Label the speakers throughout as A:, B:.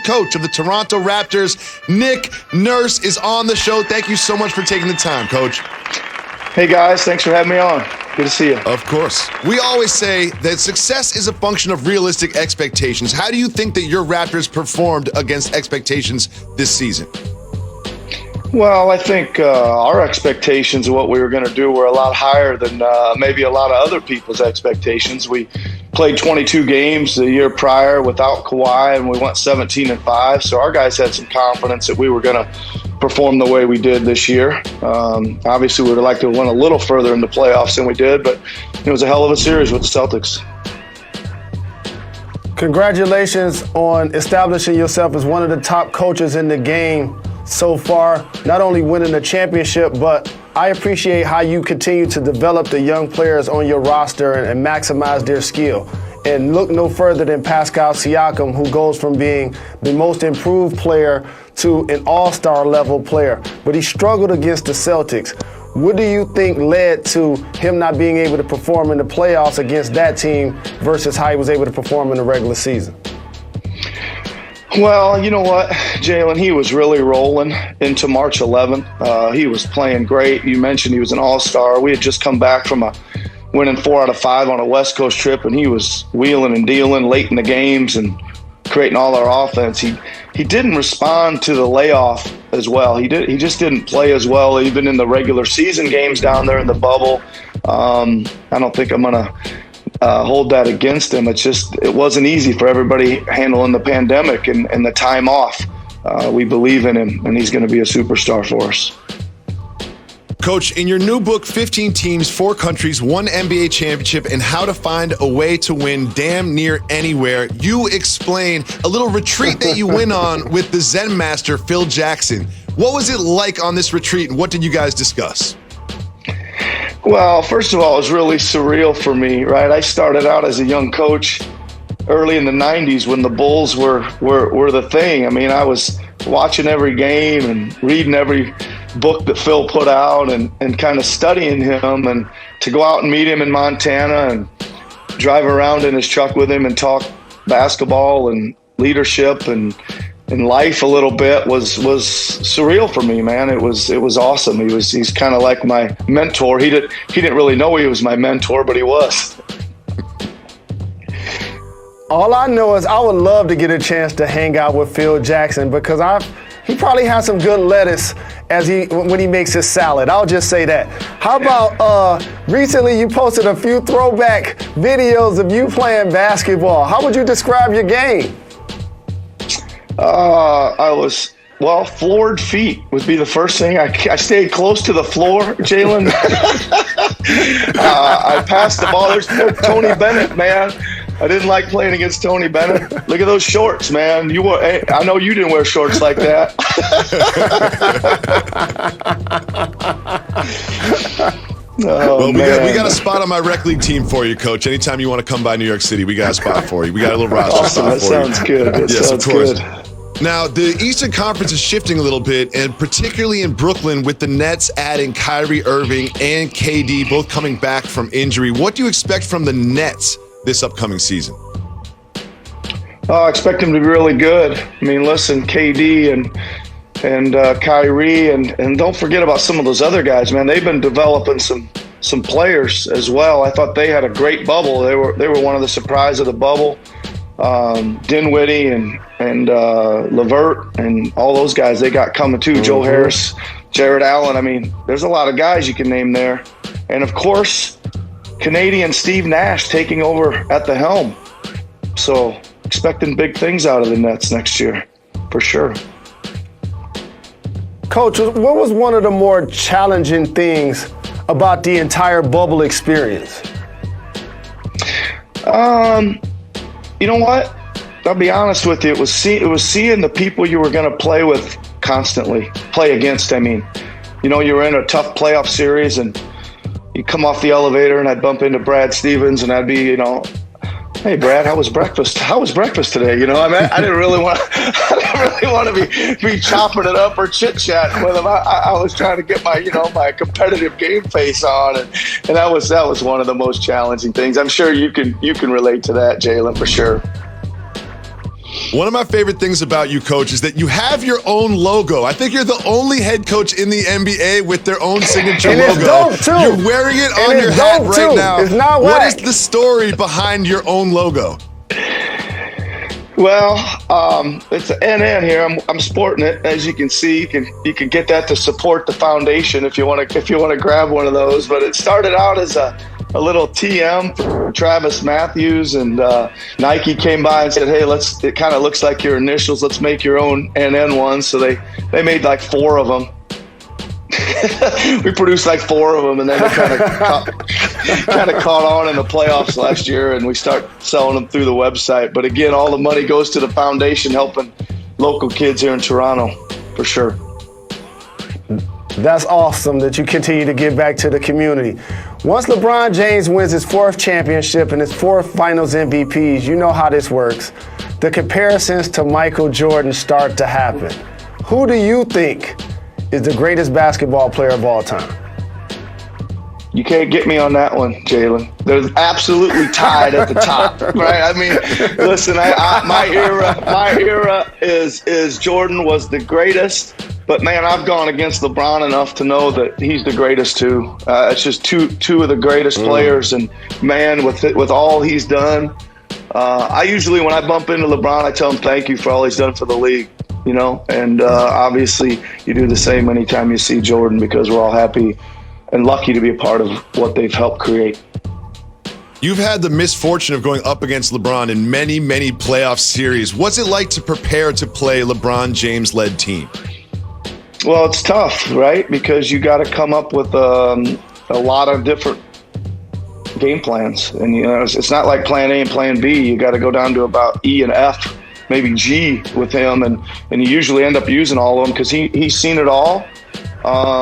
A: coach of the Toronto Raptors. Nick Nurse is on the show. Thank you so much for taking the time, Coach.
B: Hey, guys. Thanks for having me on. Good to see you.
A: Of course. We always say that success is a function of realistic expectations. How do you think that your Raptors performed against expectations this season?
B: Well, I think our expectations of what we were going to do were a lot higher than maybe a lot of other people's expectations. We played 22 games the year prior without Kawhi, and we went 17-5. So our guys had some confidence that we were going to perform the way we did this year. Obviously, we would have liked to have went a little further in the playoffs than we did, but it was a hell of a series with the Celtics.
C: Congratulations on establishing yourself as one of the top coaches in the game so far, not only winning the championship, but I appreciate how you continue to develop the young players on your roster and maximize their skill. And look no further than Pascal Siakam, who goes from being the most improved player to an all-star level player. But he struggled against the Celtics. What do you think led to him not being able to perform in the playoffs against that team versus how he was able to perform in the regular season?
B: Well, you know what, Jalen, he was really rolling into March 11th. He was playing great. You mentioned he was an all-star. We had just come back from winning 4 out of 5 on a West Coast trip, and he was wheeling and dealing late in the games and creating all our offense. He didn't respond to the layoff as well. He just didn't play as well, even in the regular season games down there in the bubble. I don't think I'm going to hold that against him. It wasn't easy for everybody handling the pandemic and the time off. We believe in him, and he's going to be a superstar for us.
A: Coach, in your new book, 15 Teams, 4 Countries, 1 NBA Championship, and How to Find a Way to Win Damn Near Anywhere, you explain a little retreat that you went on with the Zen master, Phil Jackson. What was it like on this retreat, and what did you guys discuss?
B: Well, first of all, it was really surreal for me, right? I started out as a young coach early in the 90s when the Bulls were the thing. I mean, I was watching every game and reading every book that Phil put out and kind of studying him, and to go out and meet him in Montana and drive around in his truck with him and talk basketball and leadership and life a little bit was surreal for me, man. It was awesome. He's kind of like my mentor. He didn't really know he was my mentor, but he was.
C: All I know is I would love to get a chance to hang out with Phil Jackson because he probably has some good lettuce when he makes his salad. I'll just say that. How about recently you posted a few throwback videos of you playing basketball. How would you describe your game?
B: Floored feet would be the first thing. I stayed close to the floor, Jalen. I passed the ball. There's Tony Bennett, man. I didn't like playing against Tony Bennett. Look at those shorts, man. I know you didn't wear shorts like that.
A: We got a spot on my rec league team for you, Coach. Anytime you want to come by New York City, we got a spot for you. We got a little roster spot for you.
B: That sounds good.
A: Yes, of course. Now, the Eastern Conference is shifting a little bit, and particularly in Brooklyn with the Nets adding Kyrie Irving and KD both coming back from injury. What do you expect from the Nets this upcoming season?
B: I expect them to be really good. I mean, listen, KD and Kyrie, and don't forget about some of those other guys, man. They've been developing some players as well. I thought they had a great bubble. They were one of the surprise of the bubble. Dinwiddie and LeVert and all those guys they got coming too. Mm-hmm. Joe Harris, Jared Allen. I mean, there's a lot of guys you can name there. And of course, Canadian Steve Nash taking over at the helm. So expecting big things out of the Nets next year, for sure.
C: Coach, what was one of the more challenging things about the entire bubble experience?
B: You know what? I'll be honest with you. It was seeing the people you were going to play with constantly, play against. I mean, you know, you were in a tough playoff series and you come off the elevator and I'd bump into Brad Stevens and I'd be, you know, hey Brad, how was breakfast? How was breakfast today? You know, I mean, I didn't really want to be chopping it up or chit chatting with him. I was trying to get my competitive game face on, and that was one of the most challenging things. I'm sure you can relate to that, Jalen, for sure.
A: One of my favorite things about you, Coach, is that you have your own logo. I think you're the only head coach in the NBA with their own signature
C: and
A: logo.
C: It's dope too.
A: You're wearing it on your hat right now.
C: It's not
A: What
C: whack.
A: is the story behind your own logo?
B: Well, it's an NN here. I'm sporting it, as you can see. You can get that to support the foundation if you want to grab one of those. But it started out as a little TM for Travis Matthews, and Nike came by and said, "Hey, it kind of looks like your initials. Let's make your own NN one." So they made like 4 of them. We produced like 4 of them, and then they kind of caught on in the playoffs last year, and we start selling them through the website. But again, all the money goes to the foundation, helping local kids here in Toronto, for sure.
C: That's awesome that you continue to give back to the community. Once LeBron James wins his 4th championship and his 4th Finals MVPs, you know how this works. The comparisons to Michael Jordan start to happen. Who do you think is the greatest basketball player of all time?
B: You can't get me on that one, Jalen. They're absolutely tied at the top, right? I mean, listen, my era is Jordan was the greatest, but man, I've gone against LeBron enough to know that he's the greatest too. It's just two of the greatest players, and man, with all he's done, I usually when I bump into LeBron, I tell him thank you for all he's done for the league. You know, and obviously you do the same anytime you see Jordan, because we're all happy and lucky to be a part of what they've helped create.
A: You've had the misfortune of going up against LeBron in many, many playoff series. What's it like to prepare to play LeBron James-led team?
B: Well, it's tough, right? Because you got to come up with a lot of different game plans. And, you know, it's not like plan A and plan B. You got to go down to about E and F, maybe G with him, and you usually end up using all of them because he's seen it all.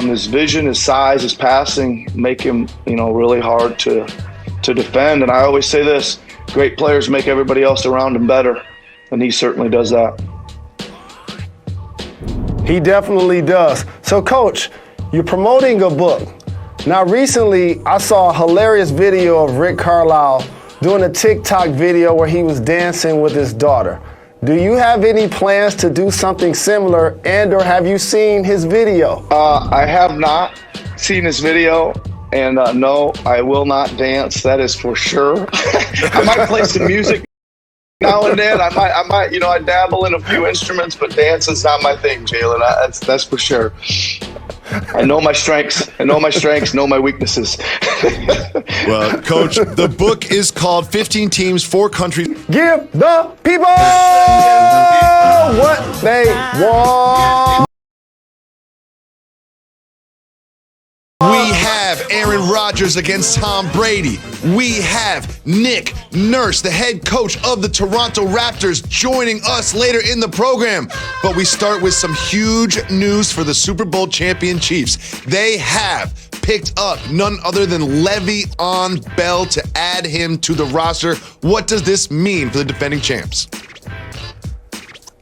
B: His vision, his size, his passing make him, you know, really hard to defend. And I always say this: great players make everybody else around him better, and he certainly does that.
C: He definitely does. So, Coach, you're promoting a book. Now, recently, I saw a hilarious video of Rick Carlisle doing a TikTok video where he was dancing with his daughter. Do you have any plans to do something similar, and or have you seen his video?
B: I have not seen his video, and no, I will not dance. That is for sure. I might play some music now and then. I might, you know, I dabble in a few instruments, but dancing's not my thing, Jalen. That's for sure. I know my strengths. Know my weaknesses.
A: Well, Coach, the book is called 15 Teams, 4 Countries.
C: Give the people what they want.
A: We have Aaron Rodgers against Tom Brady. We have Nick Nurse, the head coach of the Toronto Raptors, joining us later in the program. But we start with some huge news for the Super Bowl champion Chiefs. They have picked up none other than Le'Veon Bell to add him to the roster. What does this mean for the defending champs?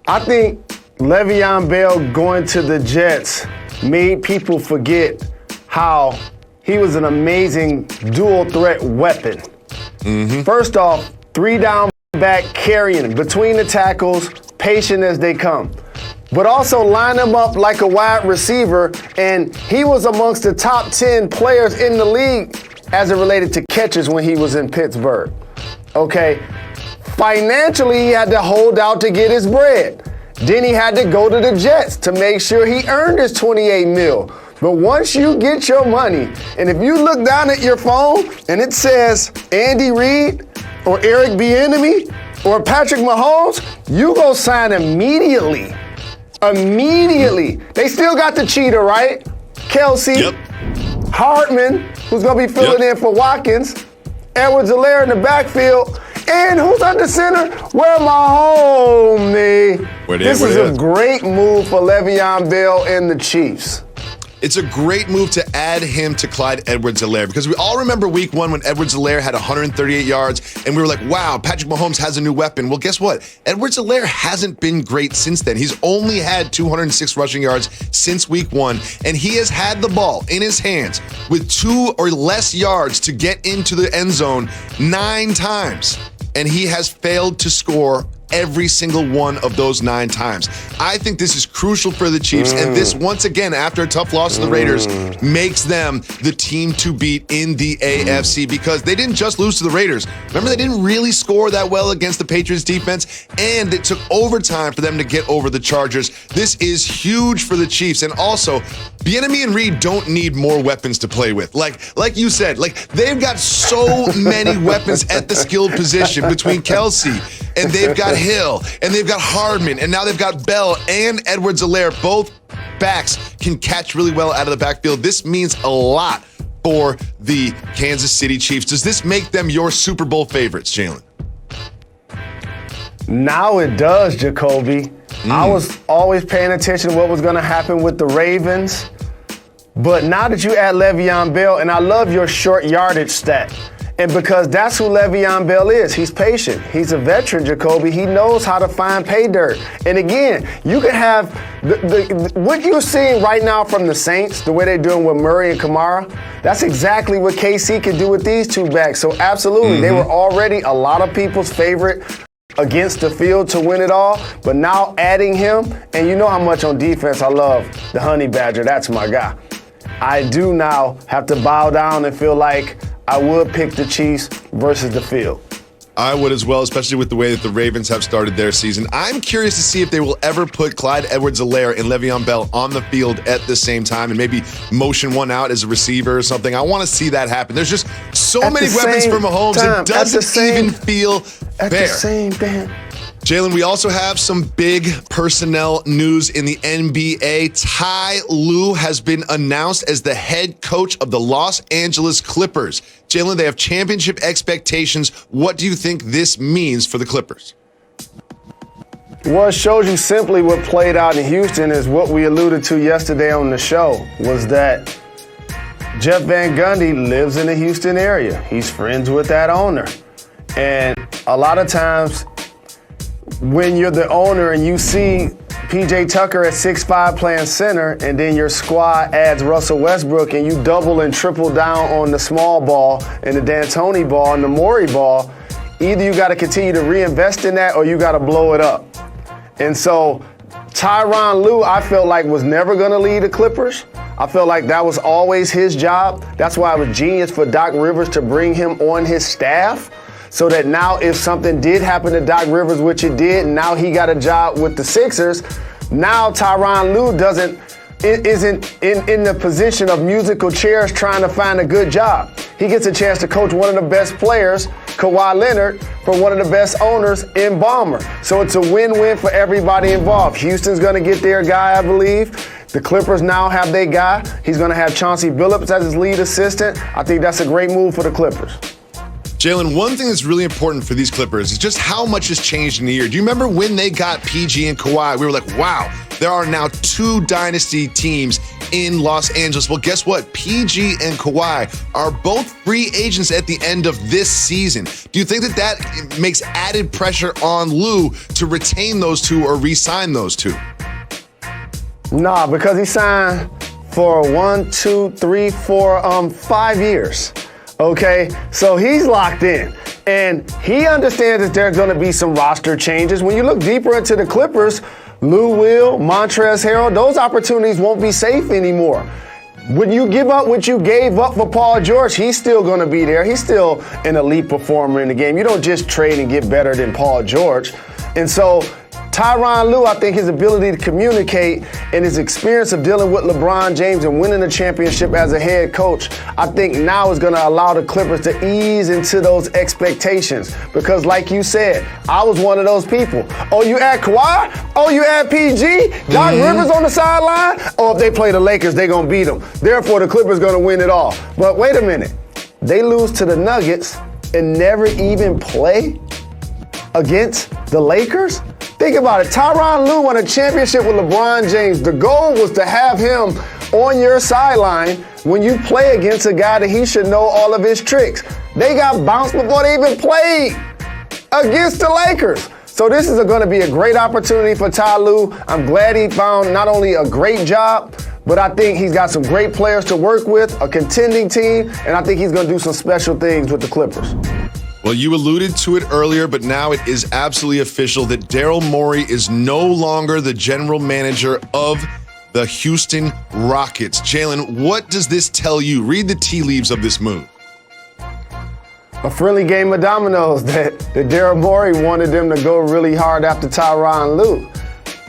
C: I think Le'Veon Bell going to the Jets made people forget how he was an amazing dual threat weapon. First off, 3 down back carrying between the tackles, patient as they come. But also line him up like a wide receiver, and he was amongst the top 10 players in the league as it related to catches when he was in Pittsburgh. Okay, financially he had to hold out to get his bread. Then he had to go to the Jets to make sure he earned his $28 million. But once you get your money, and if you look down at your phone and it says Andy Reid or Eric Bieniemy or Patrick Mahomes, you go sign immediately. Immediately. They still got the cheater, right? Kelsey, Hartman, who's going to be filling in for Watkins, Edwards-Helaire in the backfield, and who's under center? Where my homie? This is a great move for Le'Veon Bell and the Chiefs.
A: It's a great move to add him to Clyde Edwards-Helaire, because we all remember week 1 when Edwards-Helaire had 138 yards and we were like, wow, Patrick Mahomes has a new weapon. Well, guess what? Edwards-Helaire hasn't been great since then. He's only had 206 rushing yards since week 1, and he has had the ball in his hands with 2 or less yards to get into the end zone 9 times, and he has failed to score every single one of those 9 times. I think this is crucial for the Chiefs, and this, once again, after a tough loss to the Raiders, makes them the team to beat in the AFC, because they didn't just lose to the Raiders. Remember, they didn't really score that well against the Patriots defense, and it took overtime for them to get over the Chargers. This is huge for the Chiefs, and also, Bieniemy and Reed don't need more weapons to play with. Like you said, they've got so many weapons at the skilled position between Kelsey, and they've got Hill, and they've got Hardman, and now they've got Bell and Edwards-Helaire. Both backs can catch really well out of the backfield. This means a lot for the Kansas City Chiefs. Does this make them your Super Bowl favorites, Jalen?
C: Now it does, Jacoby. I was always paying attention to what was going to happen with the Ravens. But now that you add Le'Veon Bell, and I love your short yardage stat, and because that's who Le'Veon Bell is. He's patient. He's a veteran, Jacoby. He knows how to find pay dirt. And again, you can have what you're seeing right now from the Saints, the way they're doing with Murray and Kamara, that's exactly what KC can do with these 2 backs. So absolutely, they were already a lot of people's favorite against the field to win it all, but now adding him, and you know how much on defense I love the Honey Badger. That's my guy. I do now have to bow down and feel like I would pick the Chiefs versus the field.
A: I would as well, especially with the way that the Ravens have started their season. I'm curious to see if they will ever put Clyde Edwards-Helaire and Le'Veon Bell on the field at the same time and maybe motion one out as a receiver or something. I want to see that happen. There's just so many weapons for Mahomes. It doesn't even feel fair.
C: At the same time.
A: Jalen, we also have some big personnel news in the NBA. Tyronn Lue has been announced as the head coach of the Los Angeles Clippers. Jalen, they have championship expectations. What do you think this means for the Clippers?
C: Well, it shows you simply what played out in Houston is what we alluded to yesterday on the show, was that Jeff Van Gundy lives in the Houston area. He's friends with that owner. And a lot of times, when you're the owner and you see P.J. Tucker at 6'5" playing center, and then your squad adds Russell Westbrook, and you double and triple down on the small ball and the D'Antoni ball and the Morey ball, either you got to continue to reinvest in that or you got to blow it up. And so Tyronn Lue, I felt like, was never going to lead the Clippers. I felt like that was always his job. That's why it was genius for Doc Rivers to bring him on his staff, so that now if something did happen to Doc Rivers, which it did, and now he got a job with the Sixers, now Tyronn Lue isn't in the position of musical chairs trying to find a good job. He gets a chance to coach one of the best players, Kawhi Leonard, for one of the best owners in Ballmer. So it's a win-win for everybody involved. Houston's going to get their guy, I believe. The Clippers now have their guy. He's going to have Chauncey Billups as his lead assistant. I think that's a great move for the Clippers.
A: Jalen, one thing that's really important for these Clippers is just how much has changed in a year. Do you remember when they got PG and Kawhi? We were like, wow, there are now 2 dynasty teams in Los Angeles. Well, guess what? PG and Kawhi are both free agents at the end of this season. Do you think that makes added pressure on Lue to retain those 2 or re-sign those 2?
C: Nah, because he signed for 5 years. Okay, so he's locked in, and he understands that there's going to be some roster changes. When you look deeper into the Clippers, Lou Will, Montrezl Harrell, those opportunities won't be safe anymore. When you give up what you gave up for Paul George, he's still going to be there. He's still an elite performer in the game. You don't just trade and get better than Paul George. And so Tyronn Lue, I think his ability to communicate and his experience of dealing with LeBron James and winning a championship as a head coach, I think now is going to allow the Clippers to ease into those expectations. Because like you said, I was one of those people. Oh, you add Kawhi? Oh, you add PG? Doc Rivers on the sideline? Oh, if they play the Lakers, they're going to beat them. Therefore, the Clippers going to win it all. But wait a minute. They lose to the Nuggets and never even play against the Lakers? Think about it. Tyronn Lue won a championship with LeBron James. The goal was to have him on your sideline when you play against a guy that he should know all of his tricks. They got bounced before they even played against the Lakers. So this is going to be a great opportunity for Ty Lue. I'm glad he found not only a great job, but I think he's got some great players to work with, a contending team, and I think he's going to do some special things with the Clippers.
A: Well, you alluded to it earlier, but now it is absolutely official that Daryl Morey is no longer the general manager of the Houston Rockets. Jalen, what does this tell you? Read the tea leaves of this move.
C: A friendly game of dominoes that Daryl Morey wanted them to go really hard after Tyronn Lue.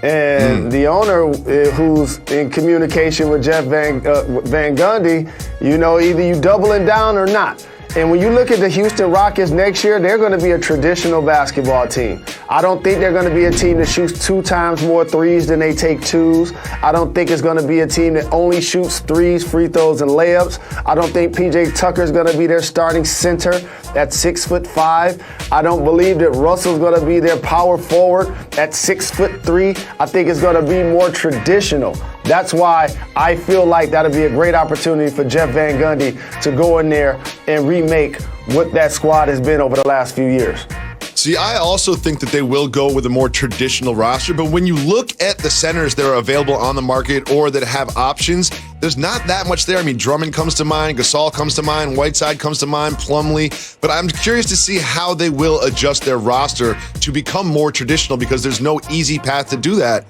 C: And the owner, who's in communication with Jeff Van Gundy, either you doubling down or not. And when you look at the Houston Rockets next year, they're going to be a traditional basketball team. I don't think they're going to be a team that shoots 2 times more threes than they take twos. I don't think it's going to be a team that only shoots threes, free throws, and layups. I don't think P.J. Tucker's going to be their starting center at 6'5". I don't believe that Russell's going to be their power forward at 6'3". I think it's going to be more traditional. That's why I feel like that'll be a great opportunity for Jeff Van Gundy to go in there and remake what that squad has been over the last few years.
A: See, I also think that they will go with a more traditional roster, but when you look at the centers that are available on the market or that have options, there's not that much there. I mean, Drummond comes to mind, Gasol comes to mind, Whiteside comes to mind, Plumlee, but I'm curious to see how they will adjust their roster to become more traditional because there's no easy path to do that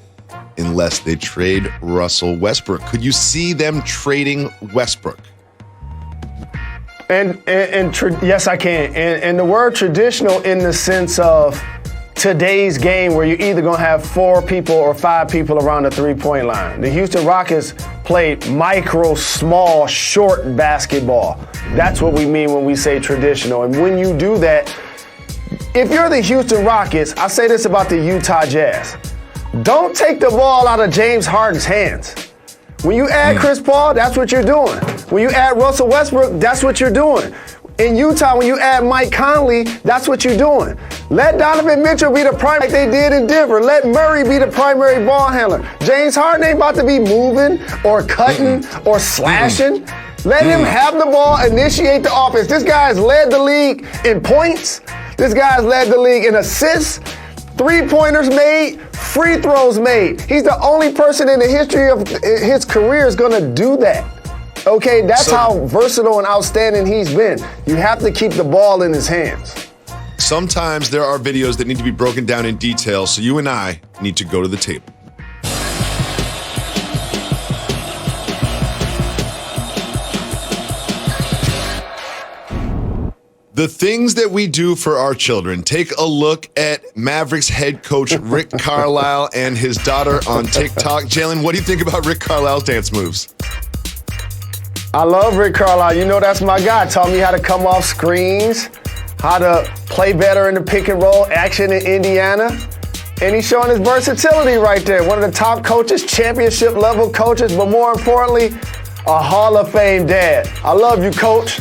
A: unless they trade Russell Westbrook. Could you see them trading Westbrook?
C: Yes, I can. And the word traditional in the sense of today's game where you're either going to have 4 people or 5 people around the 3-point line. The Houston Rockets played micro, small, short basketball. That's what we mean when we say traditional. And when you do that, if you're the Houston Rockets, I say this about the Utah Jazz. Don't take the ball out of James Harden's hands. When you add Chris Paul, that's what you're doing. When you add Russell Westbrook, that's what you're doing. In Utah, when you add Mike Conley, that's what you're doing. Let Donovan Mitchell be the primary like they did in Denver. Let Murray be the primary ball handler. James Harden ain't about to be moving or cutting or slashing. Let him have the ball, initiate the offense. This guy's led the league in points. This guy's led the league in assists. 3-pointers made, free throws made. He's the only person in the history of his career is going to do that. Okay, that's how versatile and outstanding he's been. You have to keep the ball in his hands.
A: Sometimes there are videos that need to be broken down in detail, so you and I need to go to the table. The things that we do for our children. Take a look at Mavericks head coach Rick Carlisle and his daughter on TikTok. Jalen, what do you think about Rick Carlisle's dance moves?
C: I love Rick Carlisle. You know that's my guy. Taught me how to come off screens, how to play better in the pick and roll action in Indiana. And he's showing his versatility right there. One of the top coaches, championship level coaches, but more importantly, a Hall of Fame dad. I love you, coach.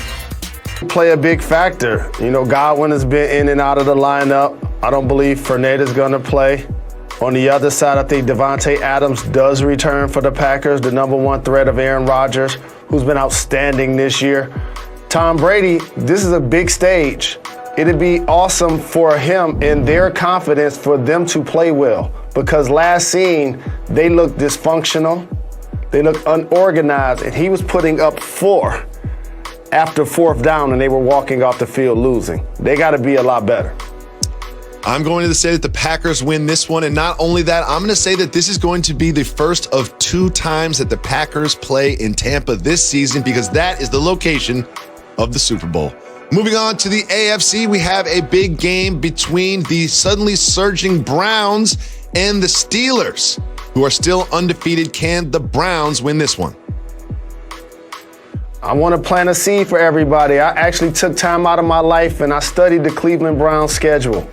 C: Play a big factor. Godwin has been in and out of the lineup. I don't believe Fournette is going to play. On the other side, I think Devontae Adams does return for the Packers, the number 1 threat of Aaron Rodgers, who's been outstanding this year. Tom Brady, this is a big stage. It'd be awesome for him and their confidence for them to play well because last seen, they looked dysfunctional. They looked unorganized, and he was putting up 4 after 4th down, and they were walking off the field losing. They got to be a lot better.
A: I'm going to say that the Packers win this one, and not only that, I'm going to say that this is going to be the first of 2 times that the Packers play in Tampa this season because that is the location of the Super Bowl. Moving on to the AFC, we have a big game between the suddenly surging Browns and the Steelers, who are still undefeated. Can the Browns win this one?
C: I want to plant a seed for everybody. I actually took time out of my life and I studied the Cleveland Browns schedule.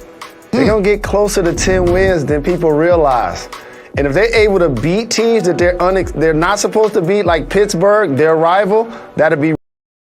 C: They're going to get closer to 10 wins than people realize. And if they're able to beat teams that they're not supposed to beat, like Pittsburgh, their rival, that'll be